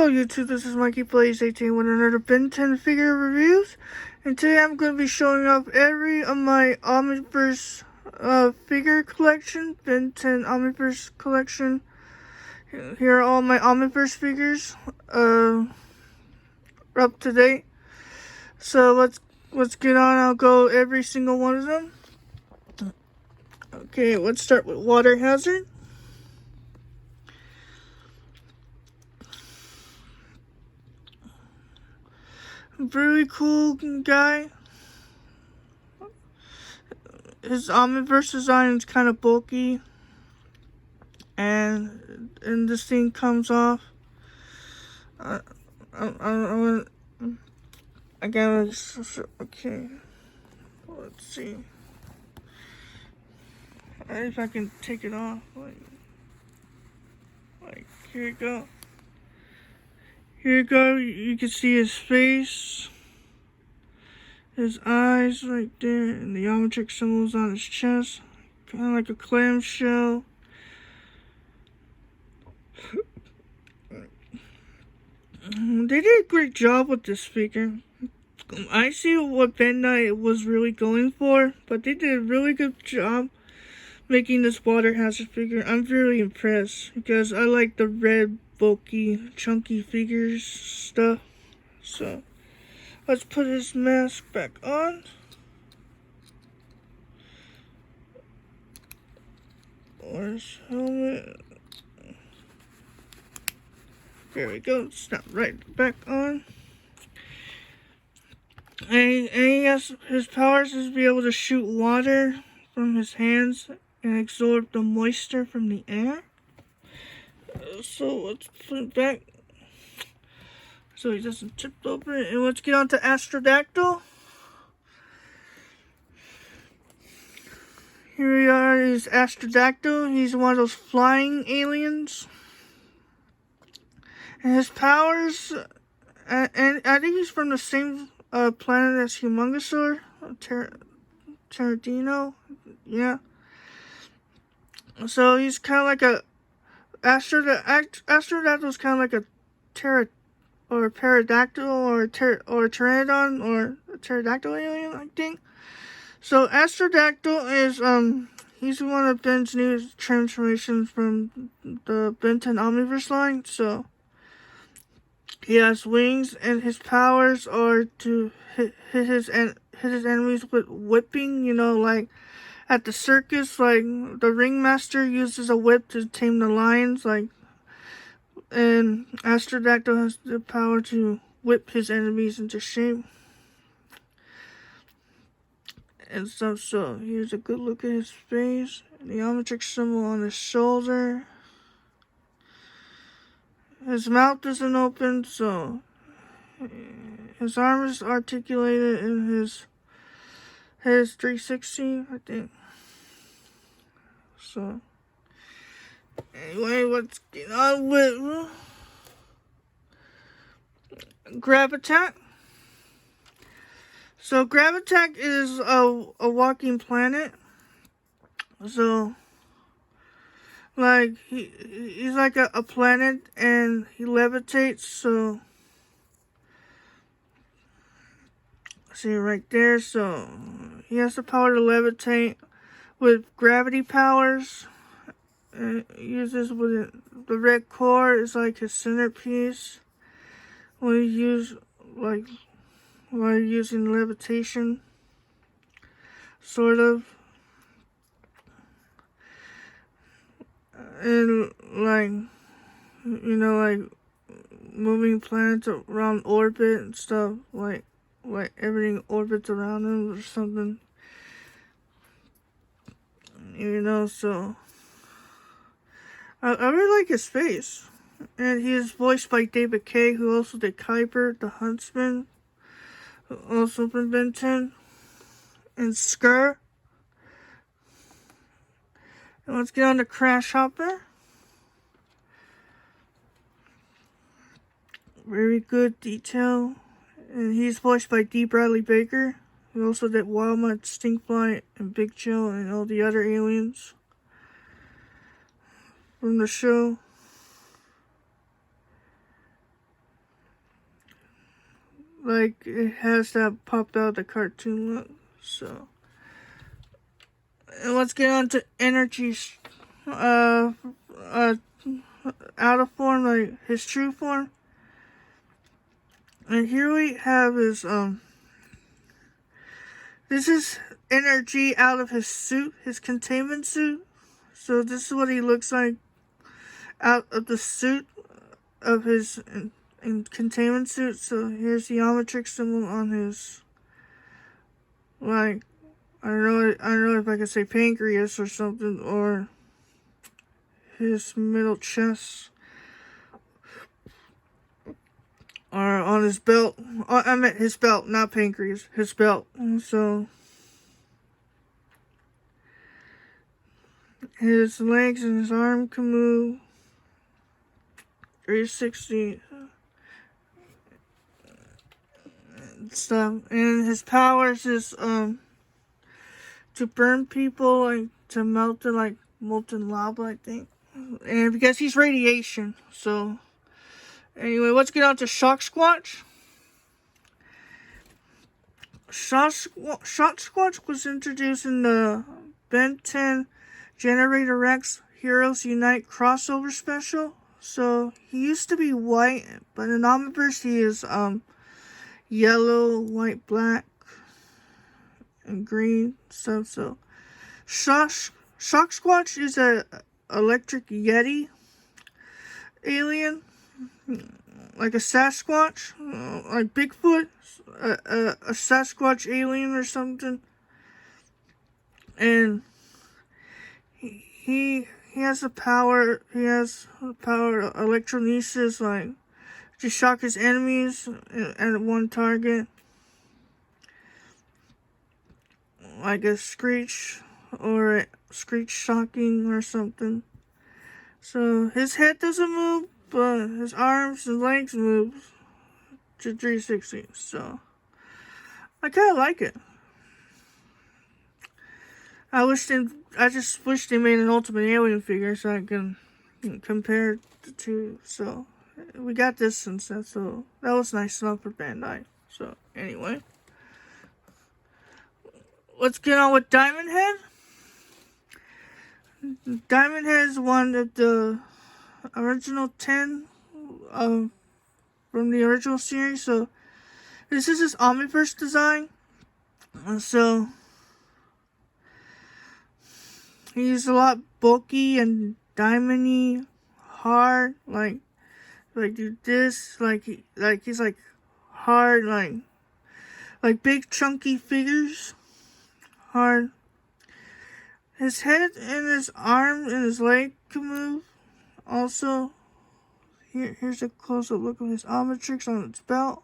Hello YouTube, this is Monkey Plays 18 with another Ben 10 figure reviews, and today I'm going to be showing off every of my Omniverse figure collection, Ben 10 Omniverse Collection. Here are all my Omniverse figures, up to date. So let's get on. I'll go every single one of them. Okay, let's start with Water Hazard. Really cool guy. His Omniverse design is kind of bulky, and this thing comes off. I gotta, okay, let's see if I can take it off. Like here you go. Here you go, you can see his face, his eyes right there, and the geometric symbols on his chest, kind of like a clamshell. They did a great job with this figure. I see what Bandai was really going for, but they did a really good job making this Water Hazard figure. I'm very impressed because I like the red, bulky, chunky figures stuff. So let's put his mask back on. Or his helmet. There we go. Snap right back on. And he has, his powers is to be able to shoot water from his hands and absorb the moisture from the air. So let's put it back so he doesn't tip over it. And let's get on to Astrodactyl. Here we are, is Astrodactyl. He's one of those flying aliens. And his powers, and I think he's from the same planet as Humungousaur, Terradino, yeah. So he's kind of like a Astrodactyl's kind of like a Pterodactyl or Pteranodon or a pterodactyl alien, I think. So Astrodactyl is he's one of Ben's newest transformations from the Ben 10 Omniverse line. So he has wings, and his powers are to hit his enemies with whipping. You know, like at the circus, like the ringmaster uses a whip to tame the lions. Like, and Astrodactyl has the power to whip his enemies into shape and stuff. So here's a good look at his face. The geometric symbol on his shoulder. His mouth isn't open, so his arm is articulated in his 360, I think. So anyway, let's get on with Gravattack. So Gravattack is a walking planet. So like he's like a planet, and he levitates. So see right there. So he has the power to levitate with gravity powers. Uses with the red core is like his centerpiece. When you use while you're using levitation, sort of. And like, you know, like moving planets around orbit and stuff, like everything orbits around him or something, you know. So I really like his face, and he is voiced by David K, who also did Khyber, the Huntsman, also from Ben 10, and Skur. And let's get on to Crash Hopper. Very good detail. And he's voiced by D. Bradley Baker, who also did Wildmutt, Stinkfly, and Big Chill, and all the other aliens from the show. like it has that pop out the cartoon look. So, and let's get on to energy. Out of form, like his true form. And here we have his this is energy out of his suit, his containment suit. So this is what he looks like out of the suit of his in containment suit. So here's the Omnitrix symbol on his, like, I don't know if I could say pancreas or something, or his middle chest, or on his belt. I meant his belt, not pancreas, his belt. So his legs and his arm can move 360 stuff, and his powers is to burn people, like to melt it like molten lava, I think. And because he's radiation. So anyway, let's get on to Shocksquatch. Shocksquatch was introduced in the Ben 10 Generator Rex Heroes Unite crossover special. So he used to be white, but in Omniverse he is yellow, white, black, and green stuff. So Shocksquatch is a electric yeti alien, like a Sasquatch, like Bigfoot, a Sasquatch alien or something. And he has the power. He has the power of electronesis, like to shock his enemies at one target, like a screech or a screech shocking or something. So his head doesn't move, but his arms and legs move to 360. So I kind of like it. I just wish they made an Ultimate Alien figure so I can compare the two. So we got this instead. So that was nice enough for Bandai. So anyway, let's get on with Diamond Head. Diamond Head is one of the original 10 from the original series. So this is his Omniverse design. So he's a lot bulky and diamondy, hard, like do this, like he's like hard, like big chunky figures, hard. His head and his arm and his leg can move. Also, here's a close-up look of his Omnitrix on its belt.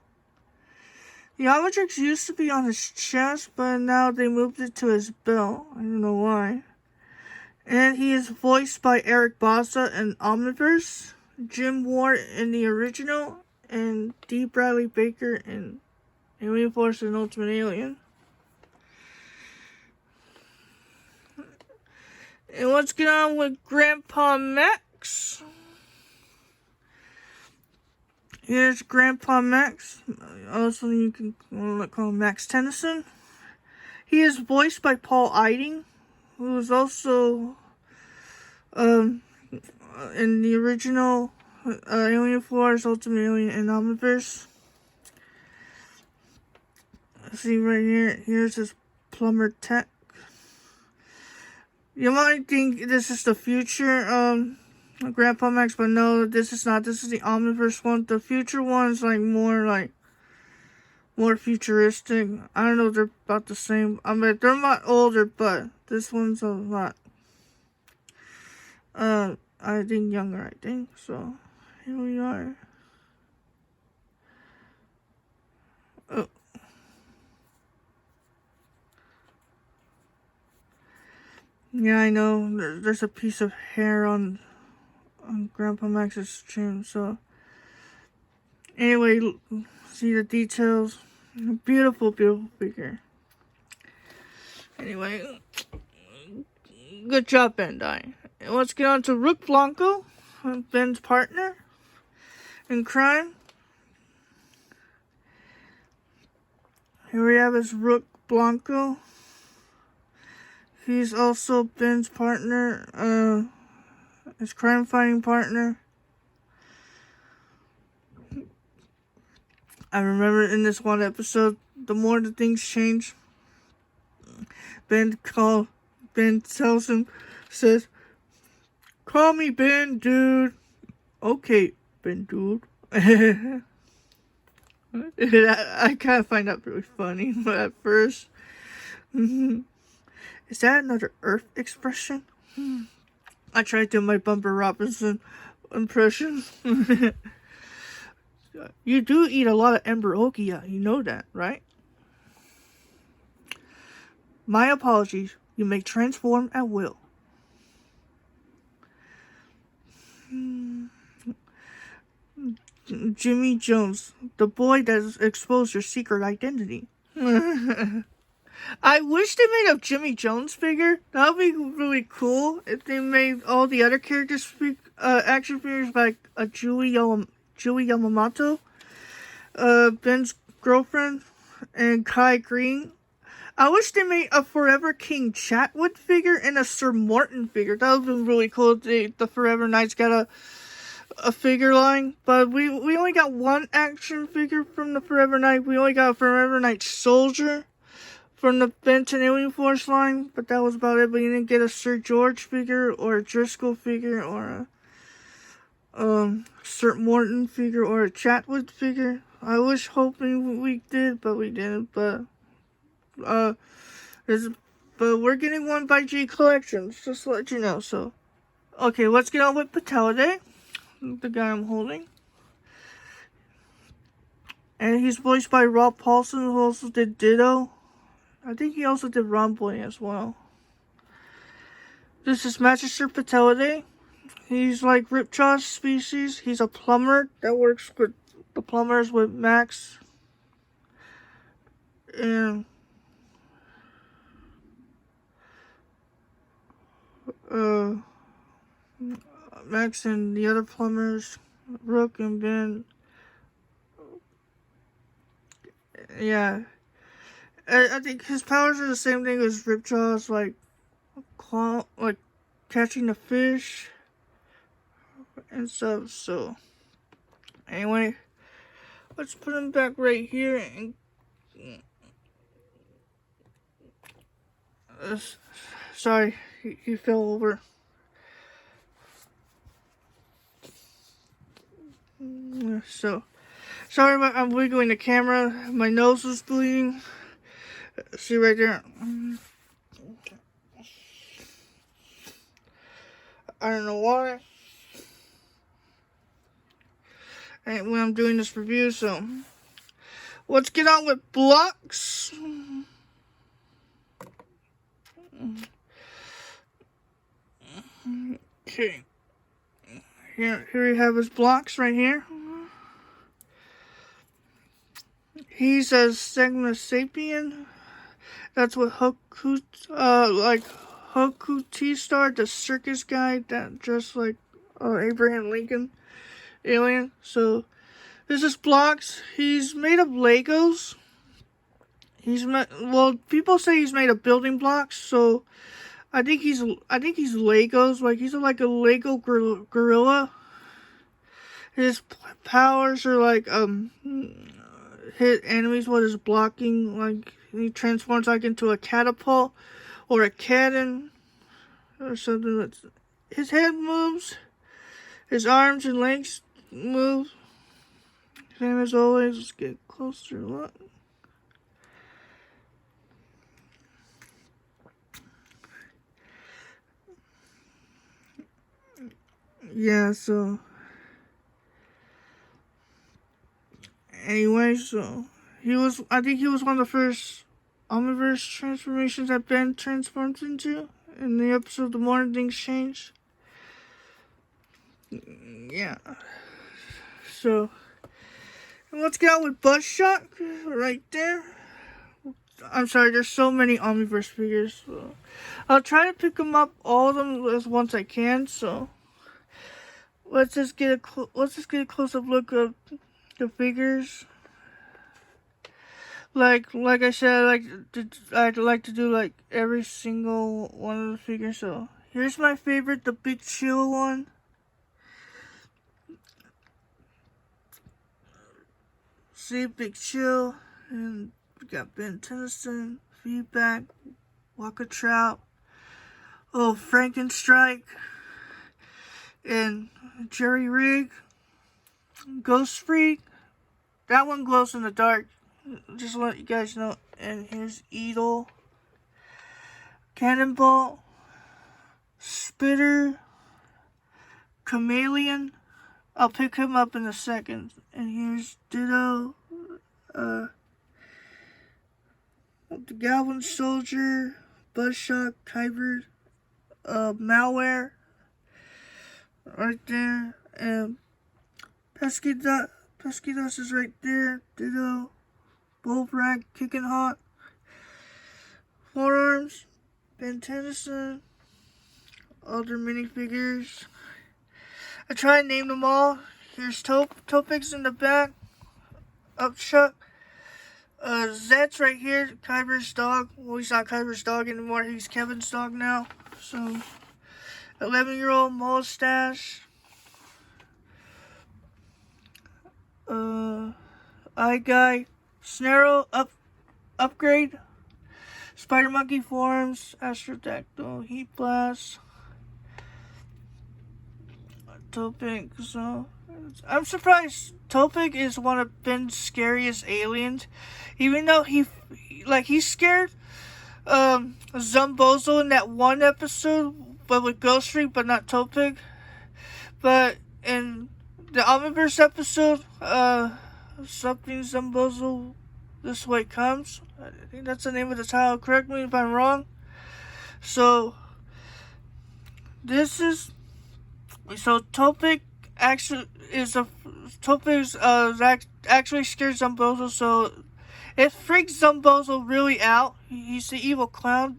The Omnitrix used to be on his chest, but now they moved it to his belt. I don't know why. And he is voiced by Eric Bauza in Omniverse, Jim Ward in the original, and D. Bradley Baker in Alien Force and Ultimate Alien. And let's get on with Grandpa Max. Here's Grandpa Max. Also, you can call him Max Tennyson. He is voiced by Paul Eiding, who was also in the original Alien Force, Ultimate Alien, and Omniverse. See right here. Here's his plumber tech. You might think this is the future Grandpa Max, but no, this is not. This is the Omniverse one. The future one's like more futuristic. I don't know if they're about the same. I mean, they're a lot older, but this one's a lot I think younger, I think. So here we are. Oh. Yeah, I know. There's a piece of hair on Grandpa Max's chin. So anyway, see the details. Beautiful, beautiful figure. Anyway, good job, Bandai. And let's get on to Rook Blanco, Ben's partner in crime. Here we have his Rook Blanco. He's also Ben's partner, his crime-fighting partner. I remember in this one episode, the more the things change, Ben tells him, says, "Call me Ben, dude." Okay, Ben, dude. I kind of find that really funny at first. Is that another Earth expression? I tried doing my Bumper Robinson impression. You do eat a lot of Emberogia, you know that, right? My apologies. You may transform at will. Jimmy Jones, the boy that exposed your secret identity. I wish they made a Jimmy Jones figure. That would be really cool if they made all the other characters action figures like a Julie Yamamoto, Ben's girlfriend, and Kai Green. I wish they made a Forever King Chatwood figure and a Sir Morton figure. That would have been really cool if the Forever Knights got a figure line. But we only got one action figure from the Forever Knight. We only got a Forever Knight Soldier from the Benton Alien Force line. But that was about it. But you didn't get a Sir George figure or a Driscoll figure or a Sir Morton figure or a Chatwood figure. I was hoping we did, but we didn't. But we're getting one by G Collections, just to let you know. So, okay, let's get on with Patelliday, the guy I'm holding. And he's voiced by Rob Paulson, who also did Ditto. I think he also did Romboy as well. This is Magister Patelliday. He's like Ripjaw species. He's a plumber that works with the plumbers with Max. And Max and the other plumbers, Rook and Ben. Yeah. I think his powers are the same thing as Ripjaw's, like catching the fish and stuff. So anyway, let's put him back right here and sorry, he fell over. So sorry about I'm wiggling the camera. My nose was bleeding. See right there. I don't know why. And when I'm doing this review, so let's get on with Bloxx. Okay. Here we have his Bloxx right here. He's a Sigma Sapien. That's what Hoku T-Star, the circus guy that dressed like Abraham Lincoln alien. So this is Bloxx. He's made of Legos. People say he's made of building blocks. So I think he's Legos. Like he's like a Lego gorilla. His powers are like hit enemies with his blocking. Like he transforms like into a catapult or a cannon or something. His head moves. His arms and legs move. Same as always. Let's get closer look. Yeah, so anyway, so I think he was one of the first Omniverse transformations that Ben transformed into in the episode The More Things Change. Yeah. So let's get on with Buzzshock right there. I'm sorry, there's so many Omniverse figures. So I'll try to pick them up, all of them, once I can. So let's just get a close-up look of the figures. like I said, I'd like to do like every single one of the figures. So here's my favorite, the Big Chill one. See, Big Chill, and we got Ben Tennyson, Feedback, Walkatrout, Frankenstrike, and Jerry Rig, Ghostfreak. That one glows in the dark. Just to let you guys know. And here's Eatle, Cannonbolt, Spitter, Chamalien. I'll pick him up in a second. And here's Ditto, the Galvin Soldier, Buzzshock, Khyber, Malware, right there, and Pesky Dust is right there. Ditto, Bullfrag, Kickin Hawk, Forearms, Ben Tennyson, other minifigures. I try and name them all. Here's Toepick's in the back, Upchuck, Zed's right here, Khyber's dog. Well, he's not Khyber's dog anymore, he's Kevin's dog now. So, 11-year-old Molestache, Guy, Snare-Oh, upgrade, SpiderMonkey forms, Astrodactyl, Heatblast, Toepick. So I'm surprised Toepick is one of Ben's scariest aliens, even though he scared Zumbozo in that one episode, but with Ghostfreak, but not Toepick. But in the Omniverse episode, something Zumbozo, This Way Comes. I think that's the name of the title. Correct me if I'm wrong. So Toepick actually actually scared Zumbozo, so it freaks Zumbozo really out. He's the evil clown.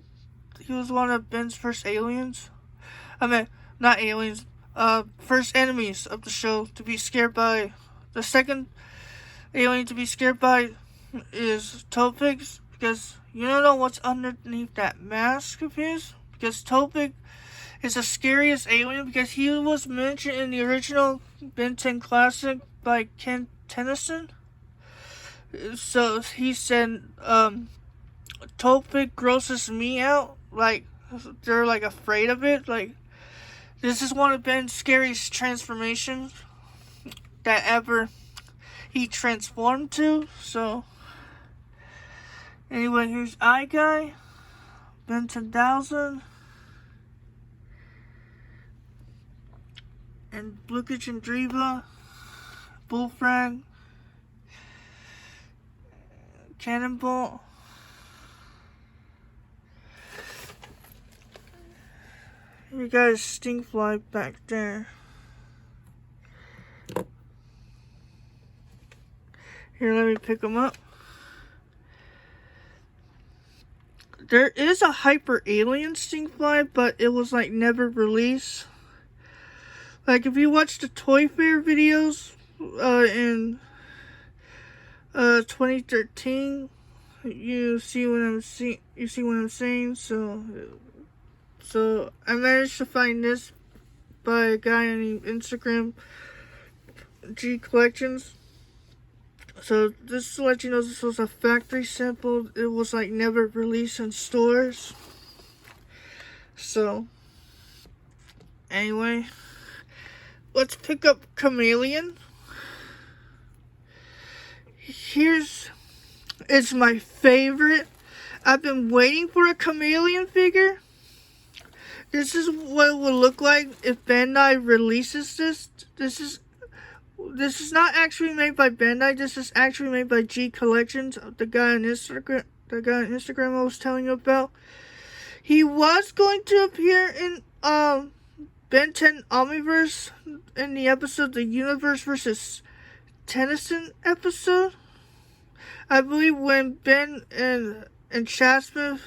He was one of Ben's first aliens. I mean, not aliens. First enemies of the show to be scared by. The second alien to be scared by is Toepick, because you don't know what's underneath that mask of his. Because Toepick is the scariest alien because he was mentioned in the original Ben 10 Classic by Tennyson. So he said, Toepick grosses me out. Like, they're like afraid of it. Like, this is one of Ben's scariest transformations that ever he transformed to. So, anyway, here's Guy, Ben 10,000, and Blukic and Driva, Bullfrag, Cannonbolt, you guys Stinkfly back there. Here, let me pick them up. There is a hyper alien Stinkfly, but it was like never released. Like if you watch the Toy Fair videos in 2013, you see what I'm saying. So I managed to find this by a guy on Instagram, G Collections. So just to let you know, this was a factory sample. It was like never released in stores. So anyway, let's pick up Chamalien. It's my favorite. I've been waiting for a Chamalien figure. This is what it would look like if Bandai releases this. This is not actually made by Bandai. This is actually made by G Collections, the guy on Instagram I was telling you about. He was going to appear in Ben 10 Omniverse in the episode The Universe vs. Tennyson episode. I believe when Ben and Chasmith,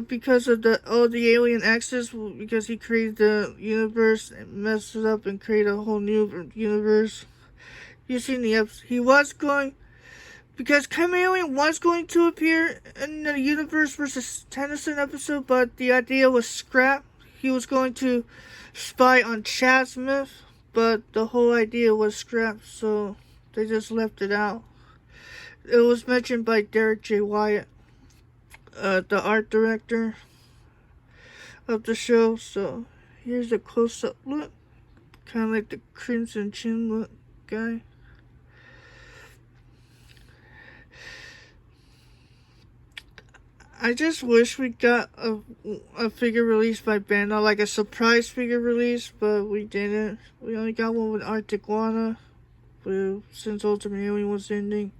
because of all the alien access, because he created the universe and messed it up and created a whole new universe. You've seen the episode. He was going, because Chamalien was going to appear in the Universe versus Tennyson episode, but the idea was scrapped. He was going to spy on Chasmith, but the whole idea was scrapped, so they just left it out. It was mentioned by Derek J. Wyatt, the art director of the show. So here's a close-up look, kind of like the Crimson Chin look guy. I just wish we got a figure released by Bandai, like a surprise figure release, but we didn't. We only got one with Arctic-Iguana, since Ultimate Alien was ending.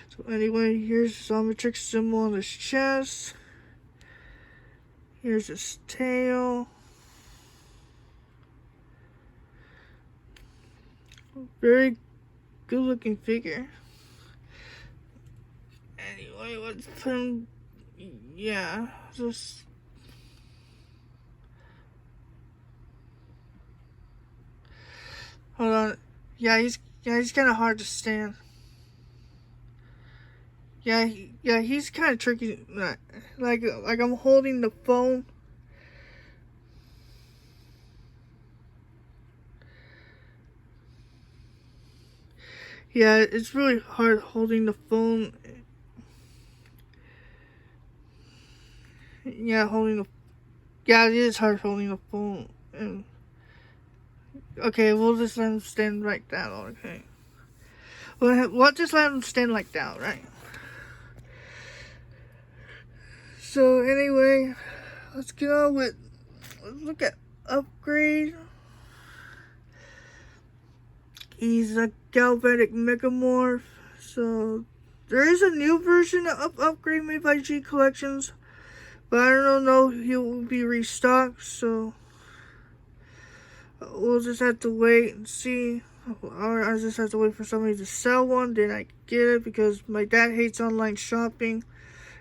So anyway, here's his Omniverse symbol on his chest. Here's his tail. Very good looking figure. Anyway, let's put him. Yeah, just. Hold on. Yeah, he's kind of hard to stand. Yeah, he's kind of tricky. Like I'm holding the phone. Yeah, it's really hard holding the phone. Yeah, it is hard holding the phone. And okay, we'll just let him stand like that. Okay. We'll just let him stand like that, right? So anyway, let's get on with. Let's look at Upgrade. He's a galvanic megamorph. So there is a new version of Upgrade made by G Collections, but I don't know if he will be restocked. So we'll just have to wait and see. Or I just have to wait for somebody to sell one, then I get it, because my dad hates online shopping,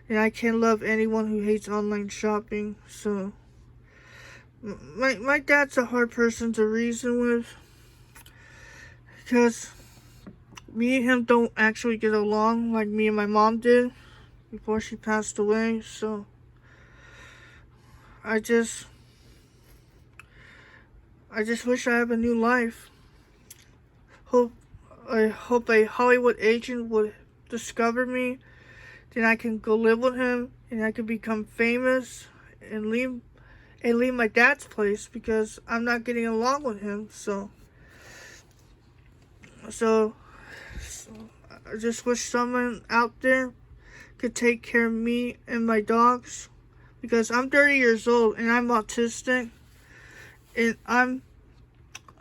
and I can't love anyone who hates online shopping. So my dad's a hard person to reason with, because me and him don't actually get along like me and my mom did before she passed away. So I just wish I have a new life. I hope a Hollywood agent would discover me, then I can go live with him, and I can become famous and leave my dad's place, because I'm not getting along with him. So I just wish someone out there could take care of me and my dogs, because I'm 30 years old and I'm autistic, and I'm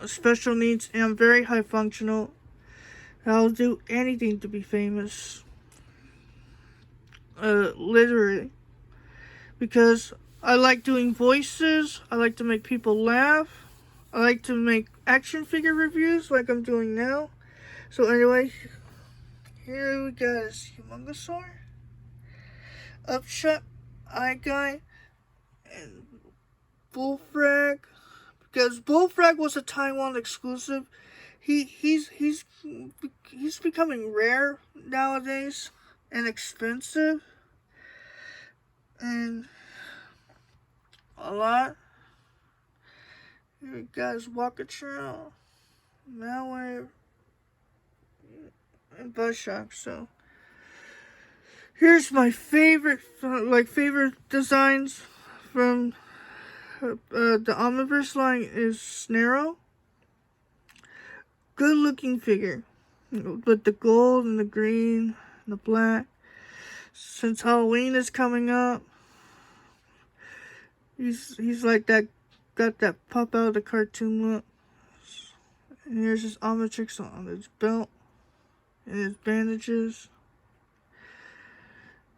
special needs, and I'm very high functional. I'll do anything to be famous. Literally. Because I like doing voices, I like to make people laugh, I like to make action figure reviews like I'm doing now. So anyway, here we got Humungousaur, Upchuck, Eye Guy, and Bullfrag. Because Bullfrag was a Taiwan exclusive. He's becoming rare nowadays and expensive and a lot. Here we got Walkatrout, Malware, and Bullshock. So here's my favorite designs from the Omniverse line is Snare-Oh. Good looking figure, with the gold and the green and the black. Since Halloween is coming up, he's like that, got that pop out of the cartoon look. And here's his Omnitrix on his belt and his bandages.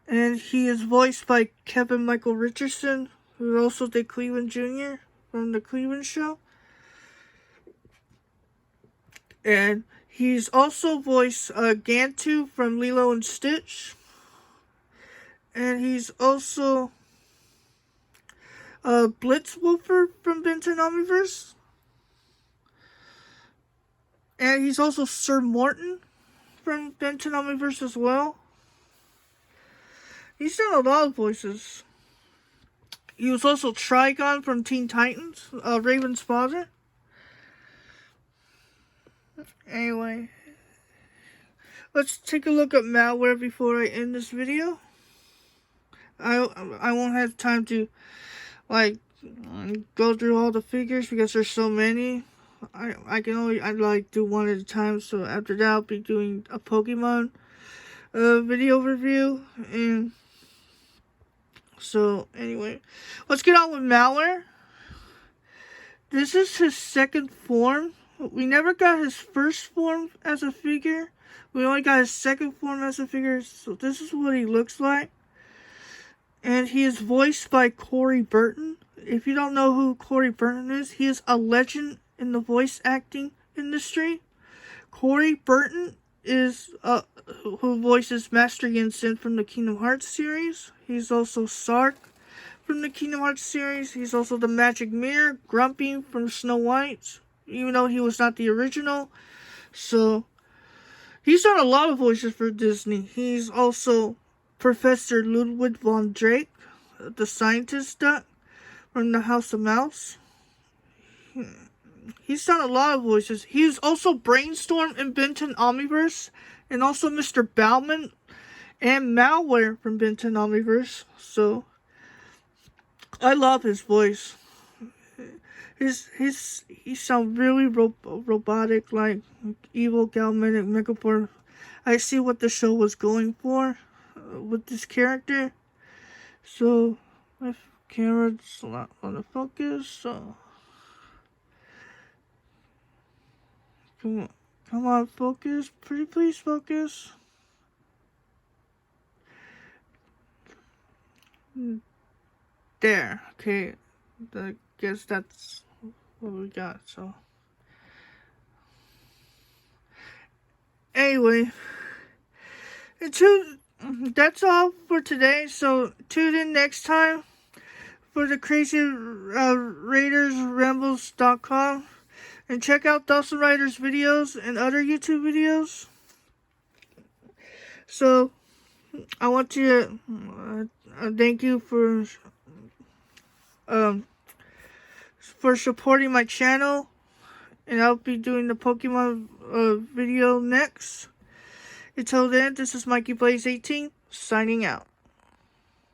And he is voiced by Kevin Michael Richardson, who also did Cleveland Jr. from the Cleveland Show. And he's also voiced Gantu from Lilo and Stitch. And he's also Blitzwolfer from Benton Omniverse. And he's also Sir Morton from Benton Omniverse as well. He's done a lot of voices. He was also Trigon from Teen Titans, Raven's father. Anyway, let's take a look at Malware before I end this video. I won't have time to go through all the figures because there's so many. I can only do one at a time. So after that, I'll be doing a Pokemon video review. And so anyway, let's get on with Malware. This is his second form. We never got his first form as a figure. We only got his second form as a figure. So this is what he looks like. And he is voiced by Corey Burton. If you don't know who Corey Burton is, he is a legend in the voice acting industry. Corey Burton is who voices Master Yin from the Kingdom Hearts series. He's also Sark from the Kingdom Hearts series. He's also the Magic Mirror, Grumpy from Snow White, even though he was not the original. So he's done a lot of voices for Disney. He's also Professor Ludwig von Drake, the scientist duck from the House of Mouse. He's done a lot of voices. He's also Brainstorm in Benton Omniverse, and also Mr. Bauman and Malware from Benton Omniverse. So I love his voice. He sounds really robotic, like evil Galvin Megapore. I see what the show was going for with this character. So my camera's not on the focus, so come on, focus, pretty please focus. There, okay, I guess that's what we got. So anyway, that's all for today. So tune in next time for the Crazy Raiders Rambles.com, and check out Dawson Riders videos and other YouTube videos. So I want to thank you for supporting my channel, and I'll be doing the Pokemon video next. Until then, this is Mikey Blaze 18 signing out.